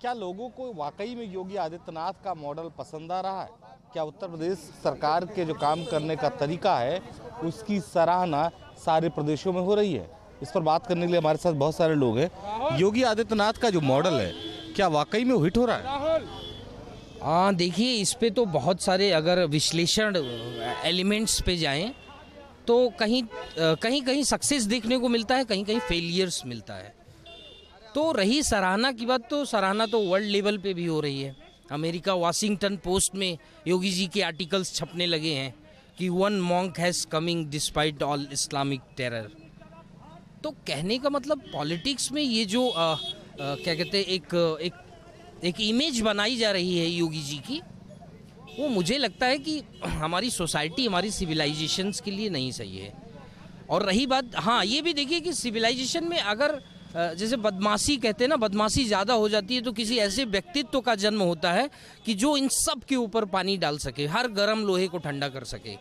क्या लोगों को वाकई में योगी आदित्यनाथ का मॉडल पसंद आ रहा है? क्या उत्तर प्रदेश सरकार के जो काम करने का तरीका है उसकी सराहना सारे प्रदेशों में हो रही है? इस पर बात करने के लिए हमारे साथ बहुत सारे लोग हैं। योगी आदित्यनाथ का जो मॉडल है क्या वाकई में हिट हो रहा है? हाँ, देखिए, इस पे तो बहुत सारे अगर विश्लेषण एलिमेंट्स पे जाएं तो कहीं सक्सेस देखने को मिलता है, कहीं फेलियर्स मिलता है। तो रही सराहना की बात, तो सराहना तो वर्ल्ड लेवल पे भी हो रही है। अमेरिका वाशिंगटन पोस्ट में योगी जी के आर्टिकल्स छपने लगे हैं कि one monk has coming despite all Islamic terror. तो कहने का मतलब पॉलिटिक्स में ये जो क्या कहते हैं, एक इमेज बनाई जा रही है योगी जी की, वो मुझे लगता है कि हमारी सोसाइटी, हमारी सिविलाइजेशंस के लिए नहीं सही है। और रही बात, हाँ, ये भी देखिए कि सिविलाइजेशन में अगर जैसे बदमाशी कहते हैं ना, बदमाशी ज़्यादा हो जाती है तो किसी ऐसे व्यक्तित्व का जन्म होता है कि जो इन सब के ऊपर पानी डाल सके, हर गर्म लोहे को ठंडा कर सके।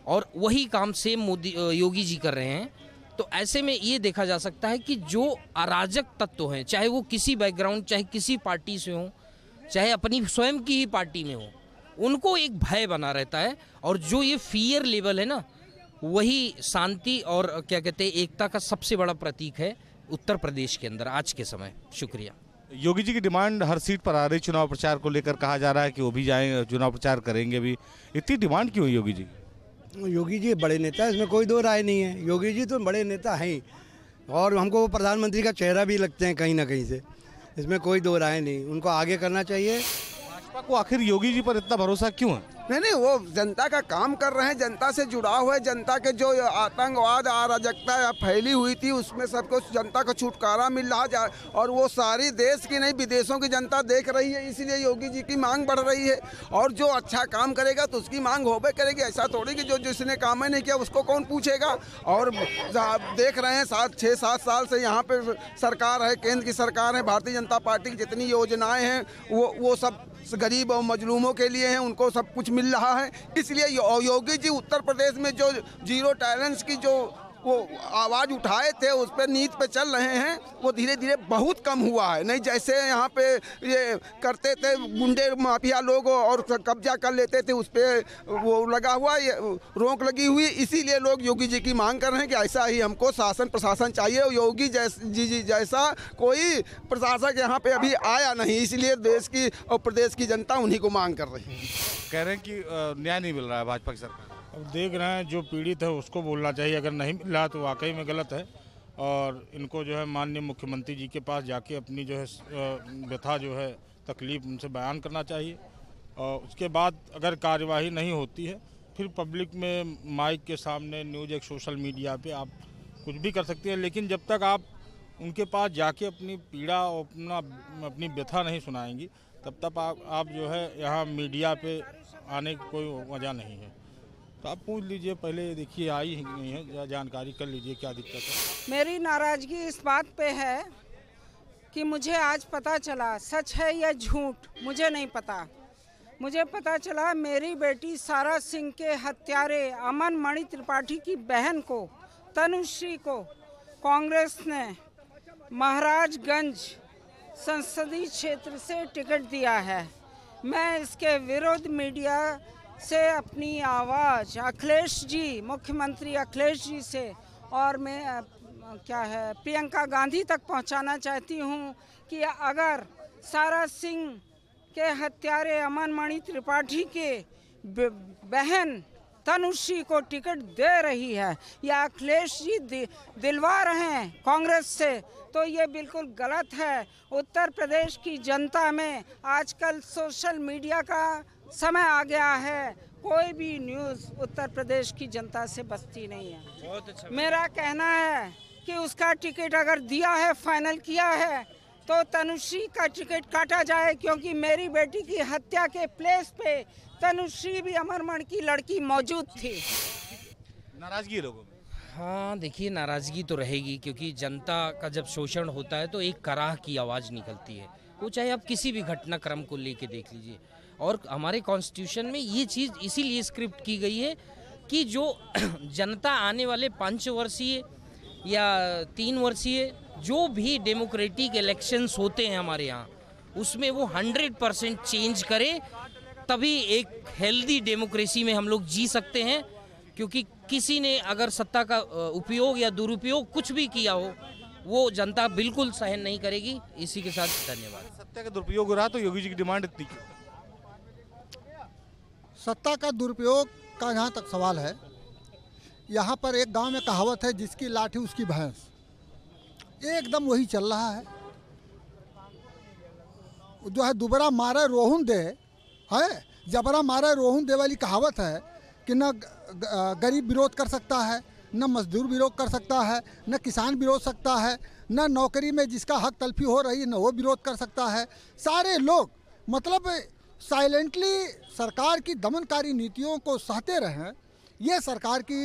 और वही काम सेम योगी जी कर रहे हैं। तो ऐसे में ये देखा जा सकता है कि जो अराजक तत्व हैं, चाहे वो किसी बैकग्राउंड, चाहे किसी पार्टी से हो, चाहे अपनी स्वयं की ही पार्टी में हो, उनको एक भय बना रहता है। और जो ये फियर लेवल है ना, वही शांति और क्या कहते हैं, एकता का सबसे बड़ा प्रतीक है उत्तर प्रदेश के अंदर आज के समय। शुक्रिया। योगी जी की डिमांड हर सीट पर आ रही, चुनाव प्रचार को लेकर कहा जा रहा है कि वो भी जाएं, चुनाव प्रचार करेंगे भी। इतनी डिमांड क्यों है योगी जी? योगी जी बड़े नेता है, इसमें कोई दो राय नहीं है। योगी जी तो बड़े नेता हैं और हमको वो प्रधानमंत्री का चेहरा भी लगते हैं कहीं ना कहीं से, इसमें कोई दो राय नहीं। उनको आगे करना चाहिए। भाजपा को आखिर योगी जी पर इतना भरोसा क्यों है? नहीं, वो जनता का काम कर रहे हैं, जनता से जुड़ा हुआ है। जनता के जो आतंकवाद, अराजकता फैली हुई थी, उसमें सबको जनता को छुटकारा मिल रहा। और वो सारी देश की नहीं, विदेशों की जनता देख रही है, इसलिए योगी जी की मांग बढ़ रही है। और जो अच्छा काम करेगा तो उसकी मांग होबे करेगी। ऐसा थोड़ी कि जो जिसने काम ही नहीं किया उसको कौन पूछेगा। और देख रहे हैं 6-7 साल से यहाँ पे सरकार है, केंद्र की सरकार है, भारतीय जनता पार्टी की जितनी योजनाएं हैं वो सब गरीब और मजलूमों के लिए हैं, उनको सब कुछ मिल रहा है। इसलिए योगी जी उत्तर प्रदेश में जो जीरो टॉलरेंस की जो वो आवाज़ उठाए थे, उस पर नीति पे चल रहे हैं, वो धीरे धीरे बहुत कम हुआ है। नहीं जैसे यहाँ पे ये करते थे गुंडे माफिया लोग और कब्जा कर लेते थे, उस पर वो लगा हुआ, ये रोक लगी हुई। इसीलिए लोग योगी जी की मांग कर रहे हैं कि ऐसा ही हमको शासन प्रशासन चाहिए। योगी जी जैसा कोई प्रशासक यहाँ पे अभी आया नहीं, इसलिए देश की और प्रदेश की जनता उन्हीं को मांग कर रही है। कह रहे हैं कि न्याय नहीं मिल रहा है भाजपा की सरकार। अब देख रहे हैं जो पीड़ित है उसको बोलना चाहिए, अगर नहीं मिल रहा तो वाकई में गलत है। और इनको जो है माननीय मुख्यमंत्री जी के पास जाके अपनी जो है व्यथा जो है तकलीफ उनसे बयान करना चाहिए। और उसके बाद अगर कार्यवाही नहीं होती है फिर पब्लिक में माइक के सामने न्यूज़, एक सोशल मीडिया पे आप कुछ भी कर सकते हैं। लेकिन जब तक आप उनके पास जाके अपनी पीड़ा और अपनी व्यथा नहीं सुनाएंगी तब तक आप जो है यहाँ मीडिया पे आने की कोई वजह नहीं है। तो आप पूछ लीजिए, पहले देखिए आई ही नहीं है, जानकारी कर लीजिए क्या दिक्कत है। मेरी नाराज़गी इस बात पे है कि मुझे आज पता चला, सच है या झूठ मुझे नहीं पता, मुझे पता चला मेरी बेटी सारा सिंह के हत्यारे अमन मणि त्रिपाठी की बहन को, तनुश्री को, कांग्रेस ने महाराजगंज संसदीय क्षेत्र से टिकट दिया है। मैं इसके विरुद्ध मीडिया से अपनी आवाज़ अखिलेश जी, मुख्यमंत्री अखिलेश जी से, और मैं प्रियंका गांधी तक पहुंचाना चाहती हूं कि अगर सारा सिंह के हत्यारे अमन मणि त्रिपाठी के बहन तनुश्री को टिकट दे रही है या अखिलेश जी दिलवा रहे हैं कांग्रेस से, तो ये बिल्कुल गलत है। उत्तर प्रदेश की जनता में आजकल सोशल मीडिया का समय आ गया है, कोई भी न्यूज़ उत्तर प्रदेश की जनता से बचती नहीं है। बहुत अच्छा। मेरा कहना है कि उसका टिकट अगर दिया है, फाइनल किया है, तो तनुश्री का टिकट काटा जाए, क्योंकि मेरी बेटी की हत्या के प्लेस पे तनुश्री भी अमरमण की लड़की मौजूद थी। नाराजगी लोगों में? हाँ, देखिए, नाराज़गी तो रहेगी, क्योंकि जनता का जब शोषण होता है तो एक कराह की आवाज़ निकलती है। वो चाहे आप किसी भी घटनाक्रम को लेके देख लीजिए। और हमारे कॉन्स्टिट्यूशन में ये चीज़ इसीलिए स्क्रिप्ट की गई है कि जो जनता आने वाले 5 वर्षीय या 3 वर्षीय जो भी डेमोक्रेटिक इलेक्शंस होते हैं हमारे यहाँ, उसमें वो 100% चेंज करे, तभी एक हेल्दी डेमोक्रेसी में हम लोग जी सकते हैं। क्योंकि किसी ने अगर सत्ता का उपयोग या दुरुपयोग कुछ भी किया हो, वो जनता बिल्कुल सहन नहीं करेगी। इसी के साथ धन्यवाद। सत्ता का दुरुपयोग हो रहा तो योगी जी की डिमांड इतनी क्यों? सत्ता का दुरुपयोग का जहाँ तक सवाल है, यहाँ पर एक गांव में कहावत है, जिसकी लाठी उसकी भैंस, एकदम वही चल रहा है। जो है दुबरा मारे रोहुन दे है, जबरा मारे रोहुन दे वाली कहावत है कि न गरीब विरोध कर सकता है, न मजदूर विरोध कर सकता है, न किसान विरोध सकता है, न नौकरी में जिसका हक तलफी हो रही है न वो विरोध कर सकता है। सारे लोग मतलब साइलेंटली सरकार की दमनकारी नीतियों को सहते रहें, ये सरकार की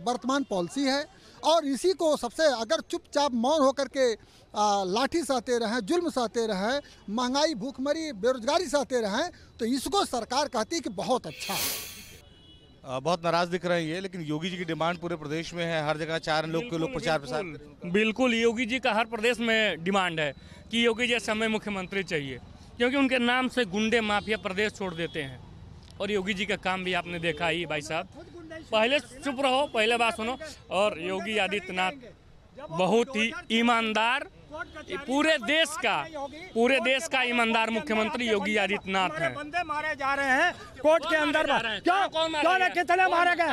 वर्तमान पॉलिसी है। और इसी को सबसे अगर चुपचाप मौन होकर के लाठी सहते रहें, जुल्म सहते रहें, महंगाई भूखमरी बेरोजगारी सहते रहें, तो इसको सरकार कहती है कि बहुत अच्छा है। बहुत नाराज दिख रहे हैं ये, लेकिन योगी जी की डिमांड पूरे प्रदेश में है, हर जगह 4 लोग के लोग प्रचार प्रसार। बिल्कुल योगी जी का हर प्रदेश में डिमांड है कि योगी जी समय मुख्यमंत्री चाहिए, क्योंकि उनके नाम से गुंडे माफिया प्रदेश छोड़ देते हैं। और योगी जी का काम भी आपने देखा ही भाई साहब। पहले चुप रहो, पहले बात सुनो। और योगी आदित्यनाथ बहुत ही ईमानदार, पूरे देश का ईमानदार मुख्यमंत्री योगी आदित्यनाथ हैं। बंदे मारे जा रहे हैं कोर्ट के अंदर। क्यों कितने मारे गए?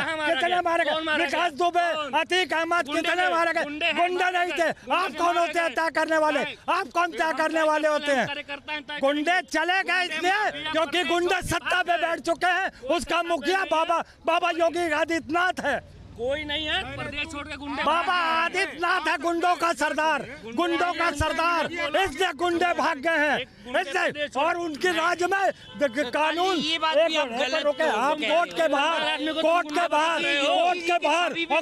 विकास दुबे, अतीक अहमद, कितने मारे गए? गुंडे नहीं थे। आप कौन होते हैं तय करने वाले? आप कौन तय करने वाले होते हैं? गुंडे चले गए इसलिए क्योंकि गुंडे सत्ता पे बैठ चुके हैं। उसका मुखिया बाबा योगी आदित्यनाथ है। कोई नहीं है प्रदेश छोड़ के गुंडे। बाबा आदित्यनाथ है गुंडों का सरदार, गुंडों का सरदार। इसलिए गुंडे भाग गए हैं, इसलिए। और उनके राज्य में कानून आप कोर्ट के बाहर और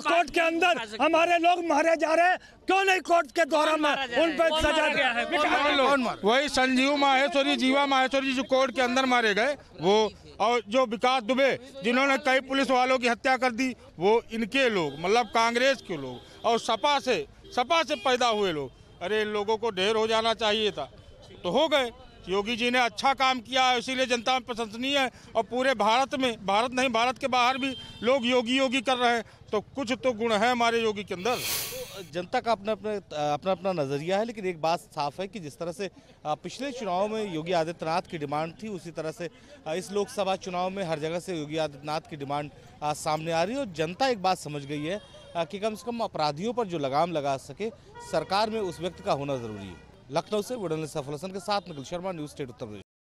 कोर्ट के अंदर हमारे लोग मारे जा रहे हैं। क्यों नहीं कोर्ट के द्वारा में उन पर सजा गया है? वही संजीव माहेश्वरी, जीवा माहेश्वरी जो कोर्ट के अंदर मारे गए वो, और जो विकास दुबे जिन्होंने कई पुलिस वालों की हत्या कर दी, वो इनके लोग, मतलब कांग्रेस के लोग और सपा से पैदा हुए लोग। अरे इन लोगों को ढेर हो जाना चाहिए था, तो हो गए। योगी जी ने अच्छा काम किया है, इसीलिए जनता में प्रशंसनीय है। और पूरे भारत में, भारत नहीं भारत के बाहर भी लोग योगी कर रहे हैं, तो कुछ तो गुण है हमारे योगी के अंदर। जनता का अपना नज़रिया है, लेकिन एक बात साफ है कि जिस तरह से पिछले चुनाव में योगी आदित्यनाथ की डिमांड थी, उसी तरह से इस लोकसभा चुनाव में हर जगह से योगी आदित्यनाथ की डिमांड सामने आ रही है। और जनता एक बात समझ गई है कि कम से कम अपराधियों पर जो लगाम लगा सके सरकार में, उस व्यक्ति का होना ज़रूरी है। लखनऊ से वीडियो जर्नलिस्ट सफल हसन के साथ निखिल शर्मा, न्यूज़ स्टेट उत्तर प्रदेश।